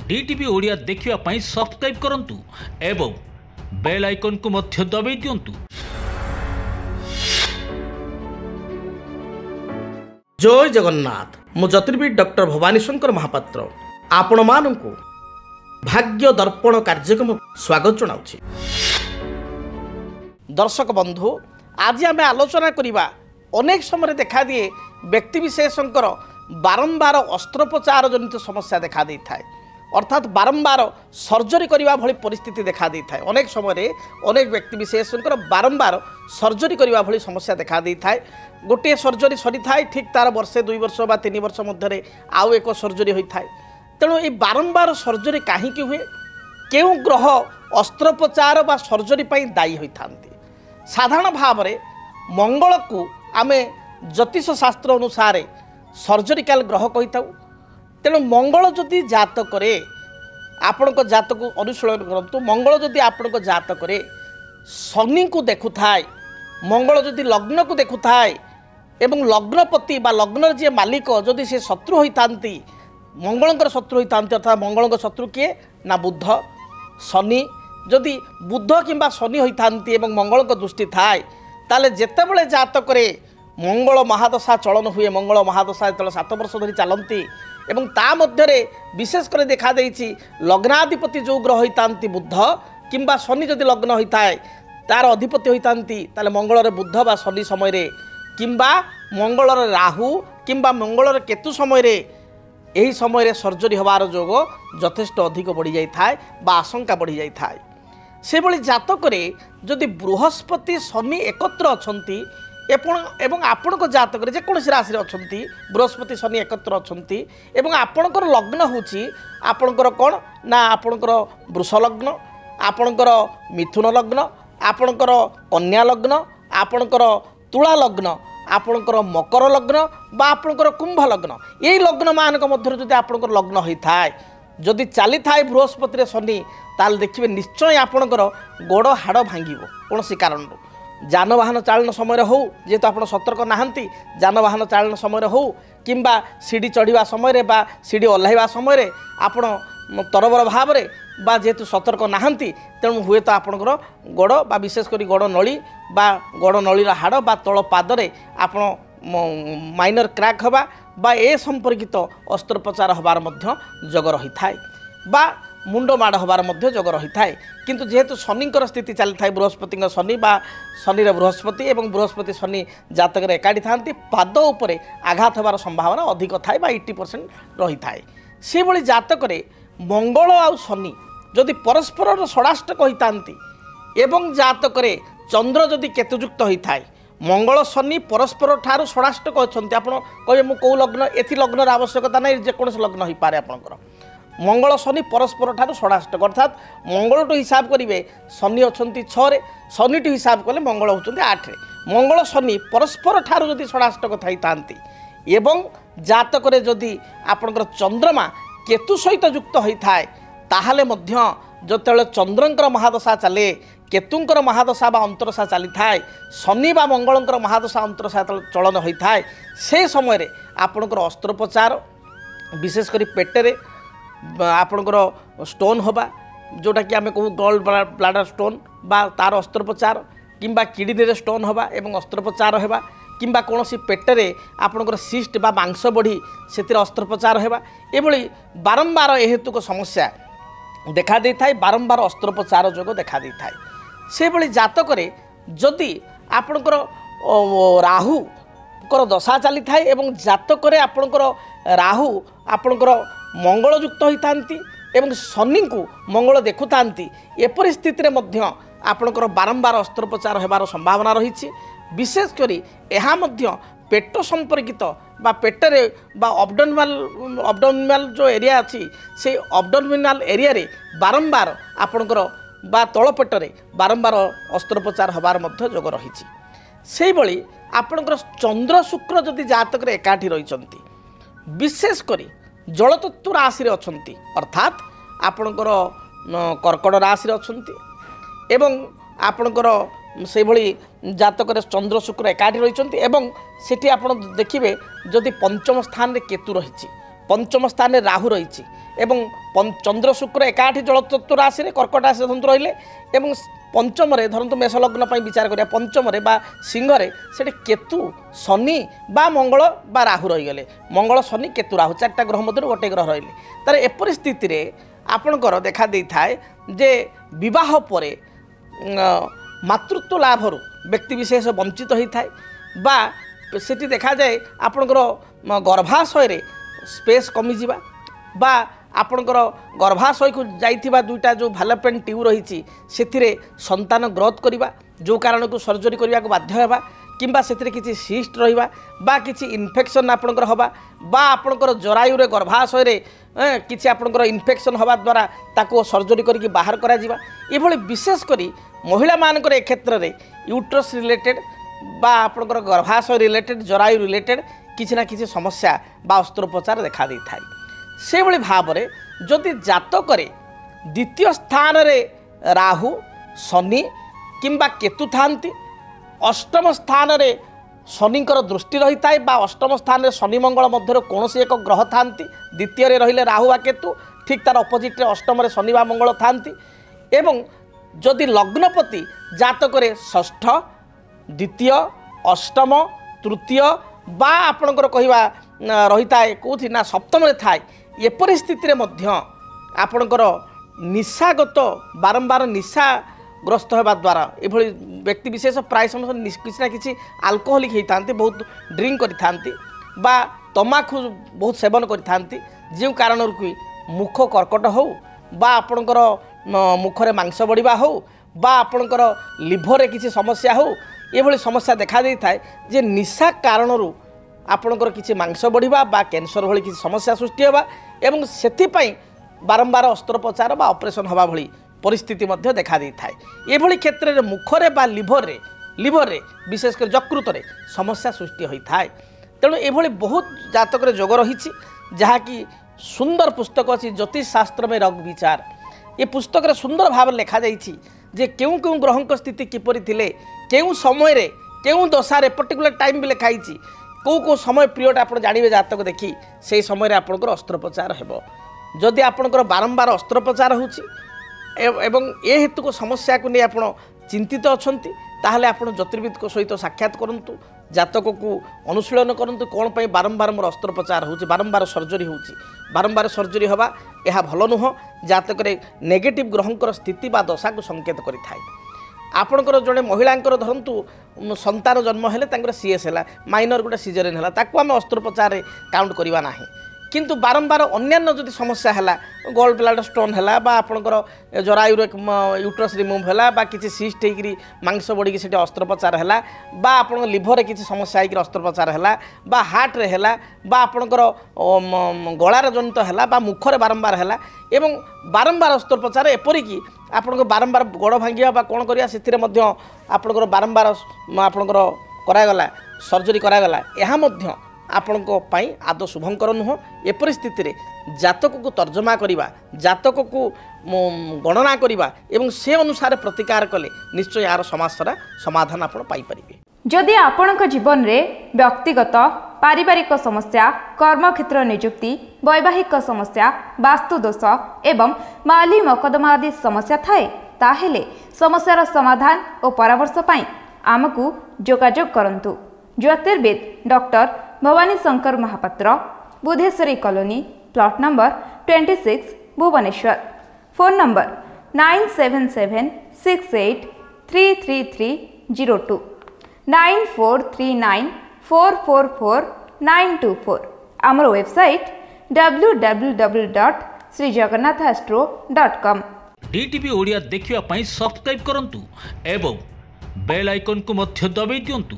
DTV Odia देखिवा पाई subscribe करंतु एवं bell icon को मध्य दबाई दियंतु। जय जगन्नाथ। मु ज्योतिर्विद डॉक्टर भवानी शंकर महापात्र आपण मानकु भाग्य दर्पण कार्यक्रम स्वागत जनाउछि। दर्शक बंधु, आज आम आलोचना करिबा अनेक समय देखा दिए व्यक्ति विशेषकर बारंबार अस्त्रोपचार जनित समस्या देखा दी थाए, अर्थात बारंबार सर्जरी करने भली परिस्थिति देखा दी थाए। अनेक समय अनेक व्यक्ति विशेषकर बारंबार सर्जरी करने भली समस्या देखा दी थाए। गोटे सर्जरी सरी थाए, ठीक तार वर्षे 2 वर्ष बा 3 वर्ष मध्य आउ एक सर्जरी होता है। तेणु ये बारंबार सर्जरी कहीं हुए, क्यों ग्रह अस्त्रोपचार बा सर्जरी पर दायी होता। साधारण भाव में मंगल को आम ज्योतिष शास्त्र अनुसार सर्जरिकाल ग्रह कही था। तेणु मंगल जदि जातक आपण जातक अनुशीलन करूँ, मंगल जदि आपण जातक शनि को देखु थाए, मंगल जदि लग्न को देखु थाए एवं लग्नपति बा लग्न जी मालिक जदि से शत्रु होता, मंगलंकर शत्रु होता, अर्थात मंगल शत्रु किए ना बुध शनि, जदि बुध किंबा शनि होता एवं मंगल दृष्टि थाए, ताले जेतेबेले जातक मंगल महादशा चलन हुए, मंगल महादशा जो 7 वर्ष धरी चलती एवं ता मध्य विशेषकर देखा देछि लग्नाधिपति जो ग्रह होता बुध किंबा शनि जदि लग्न होता है तार अधिपति होता ताले मंगल बुध बा शनि समय रे किंबा मंगल राहु किंबा मंगल केतु समय रे यही समय सर्जरी होवार जोग यथेष्ट अधिक बढ़ी जाए बा आशंका बढ़ी जाए। से भली जातक जदि बृहस्पति शनि एकत्र अच्छी एवं आपण जातक जेकोसी राशि अच्छी बृहस्पति शनि एकत्र अच्छी एवं आपणकर लग्न होची आपणकर कौन ना आपणकर वृष लग्न, आपणकर मिथुन लग्न, आपणकर कन्या लग्न, आपणकर तुला लग्न, आपणकर मकर लग्न बा आपणकर कुंभ लग्न, यही लग्न मानक मध्य जदि आपणकर लग्न होता है, जदि चली थाए बृहस्पति शनि, ताल देखिए निश्चय आपणकर गोड़ हाड़ भांग कौन सी कारण जानवाहन चालन समय हो, जेहेतु आप सतर्क नहांती, जानवाहन चालन समय हो किंबा सीढ़ी चढ़ा समय बा सीढ़ी ओह्लैवा समय आपण तरबर भाव में बा जेहेतु सतर्क नहांती, तेणु हुए तो आपणकर गोड़ बा विशेषकर गोड़ नली बा गोड़ नलीर हाड़ बा तल पादरे आपण माइनर क्रैक हवा बा ए संपर्कित अस्त्रोपचार हबार मध्य जोग रही थाए बा मुंड माड़ हबार मध्य जोग रही थाए। किंतु जेहेतु शनिकर स्थिति चली थाए, बृहस्पति शनि बा शनि बृहस्पति एवं बृहस्पति शनि जातक एकाठी थांती, पाद उपरे आघात हबार संभावना अधिक थाए बा 80% रही थाए। से भली जातक मंगल आउ शनि जदि परस्पर षडाष्टक होता एवं जातक चंद्र जदि केतुयुक्त होता है, मंगल शनि परस्पर ठार षडाष्टक अच्छा, आप कहे मु कौ लग्न एथि लग्नर आवश्यकता ना, जेकोसी लग्न हो पारे आपंकर मंगल शनि परस्पर ठार षडाष्टक, अर्थात मंगल टू हिसाब करेंगे शनि अच्छा 6 शनि टू हिसाब कले मंगल होती 8, मंगल शनि परस्पर ठार जदि षडाष्टक थी था एवं जातक जदि आपंकर चंद्रमा केतु सहित युक्त होता है, ताहले मध्य जो चंद्रंकर महादशा चले, केतुंकर महादशा बा अंतरशा चली थाए, शनि बा मंगलंकर महादशा अंतरशा चलन होता है, से समय आपणकर अस्त्रोपचार विशेषकर पेटरे आपणकर स्टोन होबा जोटा कि आम कहूँ गॉल ब्लाडर स्टोन बा तार अस्त्रोपचार किंबा किडनी स्टोन होबा एवं अस्त्रोपचार होबा किंबा कौन सी पेटरे आपणकर सिस्ट बा मांस बढ़ी से अस्त्रोपचार होबा, एभली बारंबार हेतुक समस्या देखा दी थाए, बारंबार अस्त्रोपचार जोग देखा दी थाए। से भली जातक जदि आपणकर राहु कर दशा चली थाए एवं जातक आपणकर राहु आपणकर मंगल युक्त होता एवं शनि को मंगल देखुता, एपरि स्थिति मध्य आपणकर बारंबार अस्त्रोपचार होबार संभावना रही। विशेषकर यह पेट संपर्कित बा पेटरे बा अब्डोमिनाल जो एरिया अच्छी से अब्डोमिनाल एरिया रे बारंबार आपणकर बा तल पेटरे बारंबार अस्त्रोपचार होबार मध्य जोग रही। से भली आपणकर चंद्र शुक्र जदि जातक एकाठी रही, विशेषकर जलतत्व राशि अच्छा, अर्थात आपणकर कर्कट राशि अच्छा एवं आपणकर से भली जातक चंद्र शुक्र एकाठी रही, सेठी आप देखिए जदि पंचम स्थान रे केतु रही, पंचम स्थान में राहु रही एवं चंद्र शुक्र एकाठी जलतत्व राशि में कर्कट राशि धरतु रहिले एवं पंचम धरतु मेष लग्न विचार करिया पंचम बा सिंह से केतु शनि बा मंगल बा राहु रहीगले मंगल शनि केतु राहु 4टा ग्रह मध्य गोटे ग्रह रहिले तार एपरि स्थिति रे आपणकर देखा दे थाए जे विवाह परे मातृत्व लाभर व्यक्ति विशेष वंचित होता है बा सेठी देखा जाए आपणकर गर्भाशय स्पेस कमिजा बा आपणकर गर्भाशय को जाइथिबा दुईटा जो भालपेन ट्यूब रही से संतान ग्रोथ करवा जो कारण को सर्जरी करने को बाध्य होगा किंबा से किसी सिस्ट रहा बा किसी इन्फेक्शन आपणकर हवा बा आपणकर जरायुरे गर्भाशय किसी आपणकर इन्फेक्शन हवा द्वारा ताको सर्जरी करके बाहर करा जिबा एभली विशेष करी महिला मानकर ए क्षेत्र में यूट्रस रिलेटेड बा आपणकर गर्भाशय रिलेटेड जरायु रिलेटेड किसी ना किसी समस्या बा अस्त्रोपचार देखा दे थाए से भली भाव में जदि जातक द्वितीय स्थान रे राहु शनि किंबा केतु थांती अष्टम स्थान रे शनिकर दृष्टि रही थाए बा अष्टम स्थान रे शनि मंगल मध्य कौन एक ग्रह थांती द्वितीय रे रहिले राहु बा केतु ठीक तार अपोजिट रे अष्टम रे शनि बा मंगल थांती एवं जदि लग्नपति जातक षष्ठ द्वितीय अष्टम तृतीय बा आपणकर कहवा रही थाए कौथि ना सप्तम रे थाए एपरि स्थिति मध्य आपणकर निशागत बारंबार निशाग्रस्त होगा द्वारा ये व्यक्ति विशेष प्राय समय किसी ना किसी आल्कोहोलिक होता बहुत ड्रिंक करते बा तमाखु बहुत सेवन करते जो कारण कि मुख कर्कट हो बा आपणकर मुखरे मांस बढ़िया हो बा आपणकर लिभर किसी समस्या हो ये समस्या देखा दे थाए जे निशा कारणरू आपणकर किसी मांस बढ़िया बा कैंसर भली किसी समस्या सृष्टि होगा एवं सेथिपाई बारंबार अस्त्रोपचार बा ऑपरेशन हवा भली परिस्थिति मध्य देखा दे थाए ये क्षेत्र में मुखरे बा लिभर रे विशेषकर यकृत रे समस्या सृष्टि होता है तेणु ये बहुत जातक जोग रही जहाँकि सुंदर पुस्तक अच्छी ज्योतिष शास्त्र में रोग विचार ये पुस्तक रे सुंदर भाव लिखा जाइछि जे क्यों क्यों ग्रहों स्थिति किपरि थिले क्यों समय रे क्यों दशारे पर्टिकुलर टाइम भी लिखाई कौ समय पीरियड आप जानवे जातक देखी से समय आपंकर अस्त्रोपचार हेबो जदि आपंकर बारंबार अस्त्रोपचार होछि एवं ए हेतु को समस्या को नहीं आप चिंतित अछंती ताहले आप ज्योतिर्विद सहित साक्षात करंतु जातक को अनुशीलन करंतु कौन पाई बारंबार मोर अस्त्रोपचार होछि बारंबार सर्जरी होछि बारंबार सर्जरी हवा यह भल नुह जातक नेगेटिव ग्रहंकर स्थिति बा दशा को संकेत करिथाय आपणकर जड़े महिलांकर धरतु संतान जन्म हेले सीएस है माइनर गोटे सीजरिन है ताकू आम अस्त्रोपचार काउंट करवा ना किंतु बारंबार अन्यान्य जदि समस्या है गोल्ड ब्लाडर स्टोन है आपणकर जरायुरे यूट्रस रिमूव है किसी सिस्ट होकर मांस बढ़ी से अस्त्रोपचार है आप लिभर किसी समस्या होकर अस्त्रोपचार है हार्ट रे है आपणकर गलार जनित है मुखरे बारंबार है एवं बारंबार अस्त्रोपचार एपरिकी आपणकर बारंबार गोड़ भांगिया बा कौन करिया सेथिरे मध्य आपणकर बारंबार आपणकर करागला सर्जरी करागला यह मध्य आपणको पाई आदौ शुभंकर नुह ए परिस्थिति रे जातक को तर्जमा करिबा जातक को गणना करिबा एवं से अनुसार प्रतिकार कले निश्चय यार समस्या समाधान आपण पाई परिबे। जदि आपणक जीवन रे व्यक्तिगत पारिवारिक समस्या कर्मक्षेत्र नियुक्ति वैवाहिक समस्या वास्तु दोष एवं माली मकदमा आदि समस्या थाए ताहेले समस्यार समाधान और परामर्श पाई आमकु जोगाजोग करंतु। ज्योतिर्विद doctor Bhabani Shankar Mahapatra Budheswari colony plot number 26 Bhubaneswar phone number 9776833302 9439444924 आमर वेबसाइट www.srijagannathastro.com। डीटीवी ओडिया देखिवा पई सब्सक्राइब करंतु एवं बेल आइकन को मध्य दबाई दियंतु।